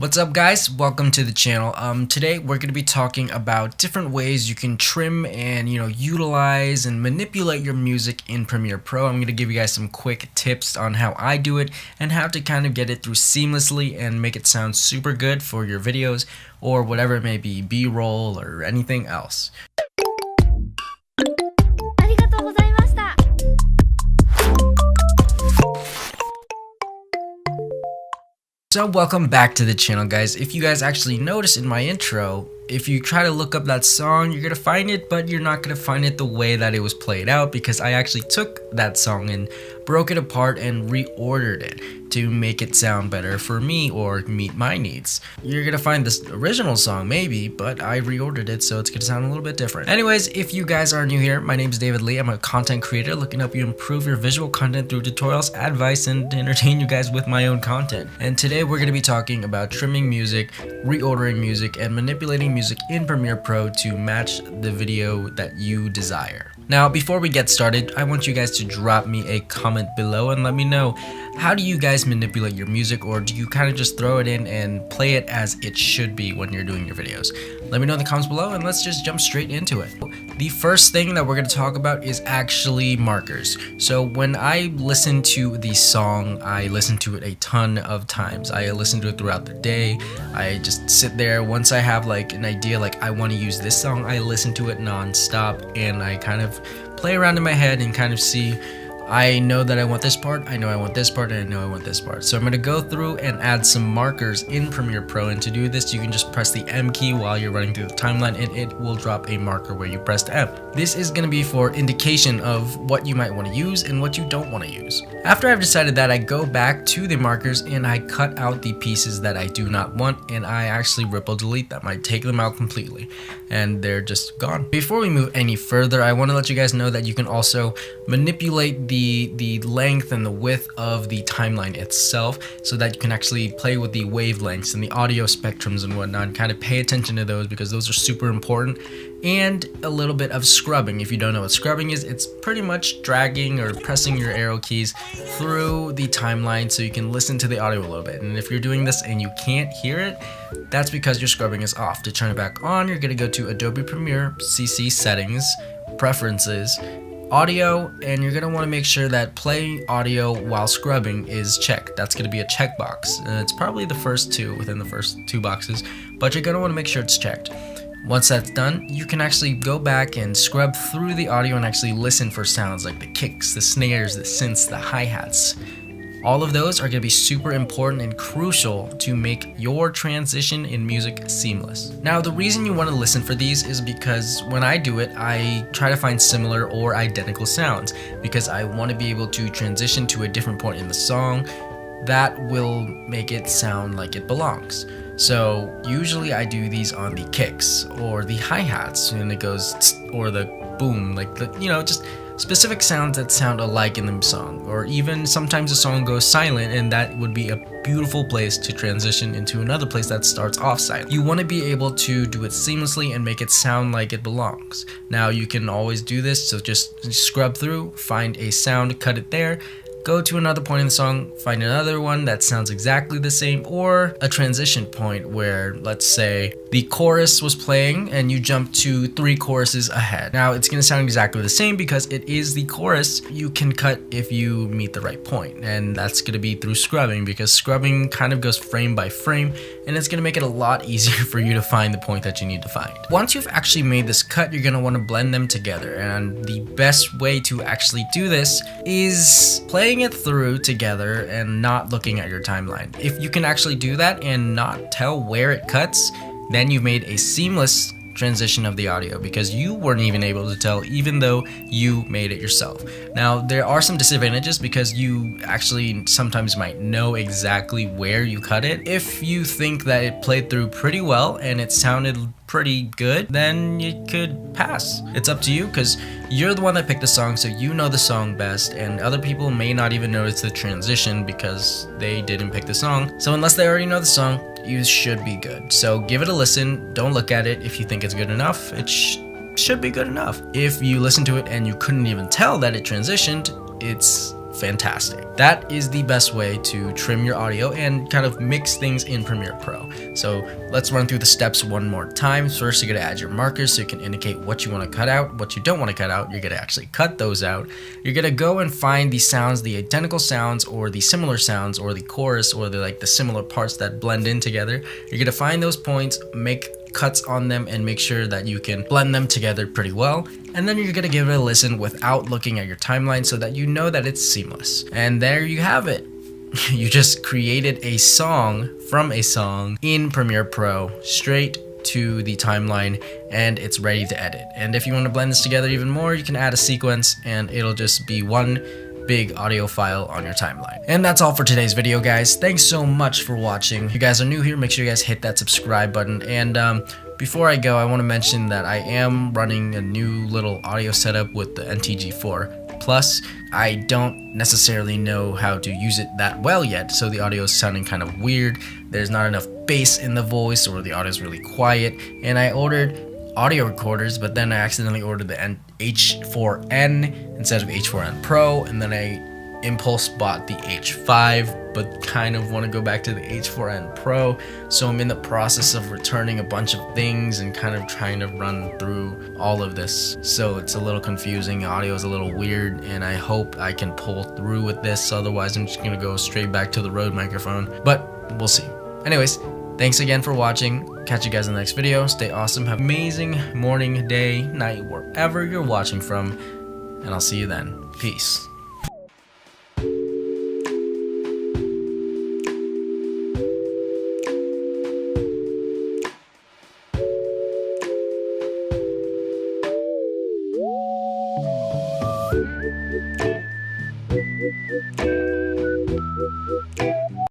What's up guys, welcome to the channel. Today we're going to be talking about different ways you can trim and utilize and manipulate your music in Premiere Pro. I'm going to give you guys some quick tips on how I do it and how to kind of get it through seamlessly and make it sound super good for your videos or whatever it may be, B-roll or anything else. So welcome back to the channel guys. If you guys actually notice in my intro, if you try to look up that song, you're gonna find it, but you're not gonna find it the way that it was played out because I actually took that song and broke it apart and reordered it to make it sound better for me or meet my needs. You're gonna find this original song maybe, but I reordered it so it's gonna sound a little bit different. Anyways, if you guys are new here, my name is David Lee. I'm a content creator looking to help you improve your visual content through tutorials, advice, and entertain you guys with my own content. And today we're gonna be talking about trimming music, reordering music, and manipulating music in Premiere Pro to match the video that you desire. Now, before we get started, I want you guys to drop me a comment below and let me know, how do you guys manipulate your music, or do you kind of just throw it in and play it as it should be when you're doing your videos? Let me know in the comments below and let's just jump straight into it. The first thing that we're going to talk about is actually markers. So when I listen to the song, I listen to it a ton of times. I listen to it throughout the day. I just sit there. Once I have like an idea, like I want to use this song, I listen to it non-stop and I kind of play around in my head and kind of see, I know that I want this part, I know I want this part, and I know I want this part. So I'm going to go through and add some markers in Premiere Pro, and to do this you can just press the M key while you're running through the timeline and it will drop a marker where you pressed M. This is going to be for indication of what you might want to use and what you don't want to use. After I've decided that, I go back to the markers and I cut out the pieces that I do not want, and I actually ripple delete them. I take them out completely and they're just gone. Before we move any further, I want to let you guys know that you can also manipulate the length and the width of the timeline itself so that you can actually play with the wavelengths and the audio spectrums and whatnot, and kind of pay attention to those because those are super important. And a little bit of scrubbing. If you don't know what scrubbing is, it's pretty much dragging or pressing your arrow keys through the timeline so you can listen to the audio a little bit. And if you're doing this and you can't hear it, that's because your scrubbing is off. To turn it back on, you're going to go to Adobe Premiere, CC Settings, Preferences, Audio, and you're going to want to make sure that play audio while scrubbing is checked. That's going to be a checkbox. It's probably the first two within the first two boxes, but you're going to want to make sure it's checked. Once that's done, you can actually go back and scrub through the audio and actually listen for sounds like the kicks, the snares, the synths, the hi-hats. All of those are going to be super important and crucial to make your transition in music seamless. Now, the reason you want to listen for these is because when I do it, I try to find similar or identical sounds because I want to be able to transition to a different point in the song that will make it sound like it belongs. So usually I do these on the kicks or the hi-hats and it goes tss, or the boom, like the, just specific sounds that sound alike in the song. Or even sometimes the song goes silent and that would be a beautiful place to transition into another place that starts off silent. You want to be able to do it seamlessly and make it sound like it belongs. Now you can always do this, so just scrub through, find a sound, cut it there, go to another point in the song, find another one that sounds exactly the same, or a transition point where, let's say, the chorus was playing and you jump to 3 choruses ahead. Now, it's going to sound exactly the same because it is the chorus. You can cut if you meet the right point, and that's going to be through scrubbing because scrubbing kind of goes frame by frame, and it's going to make it a lot easier for you to find the point that you need to find. Once you've actually made this cut, you're going to want to blend them together, and the best way to actually do this is playing it through together and not looking at your timeline. If you can actually do that and not tell where it cuts, then you've made a seamless transition of the audio because you weren't even able to tell even though you made it yourself. Now, there are some disadvantages because you actually sometimes might know exactly where you cut it. If you think that it played through pretty well and it sounded pretty good, then you could pass. It's up to you because you're the one that picked the song, so you know the song best, and other people may not even notice the transition because they didn't pick the song. So unless they already know the song, you should be good. So give it a listen, don't look at it. If you think it's good enough, it should be good enough. If you listen to it and you couldn't even tell that it transitioned, it's fantastic. That is the best way to trim your audio and kind of mix things in Premiere Pro. So let's run through the steps one more time. First, you're gonna add your markers so you can indicate what you wanna cut out, what you don't wanna cut out. You're gonna actually cut those out. You're gonna go and find the sounds, the identical sounds or the similar sounds or the chorus or the similar parts that blend in together. You're gonna find those points, make cuts on them, and make sure that you can blend them together pretty well. And then you're gonna give it a listen without looking at your timeline so that you know that it's seamless. And there you have it. You just created a song from a song in Premiere Pro straight to the timeline, and it's ready to edit. And if you want to blend this together even more, you can add a sequence and it'll just be one big audio file on your timeline. And that's all for today's video, guys. Thanks so much for watching. If you guys are new here, make sure you guys hit that subscribe button. And before I go, I want to mention that I am running a new little audio setup with the NTG4 Plus. I don't necessarily know how to use it that well yet, so the audio is sounding kind of weird. There's not enough bass in the voice, or the audio is really quiet. And I ordered audio recorders, but then I accidentally ordered the H4n instead of H4n Pro, and then I impulse bought the H5, but kind of want to go back to the H4n Pro. So I'm in the process of returning a bunch of things and kind of trying to run through all of this. So it's a little confusing, audio is a little weird, and I hope I can pull through with this. Otherwise I'm just gonna go straight back to the Rode microphone, but we'll see. Anyways, thanks again for watching. Catch you guys in the next video. Stay awesome. Have an amazing morning, day, night, wherever you're watching from. And I'll see you then. Peace.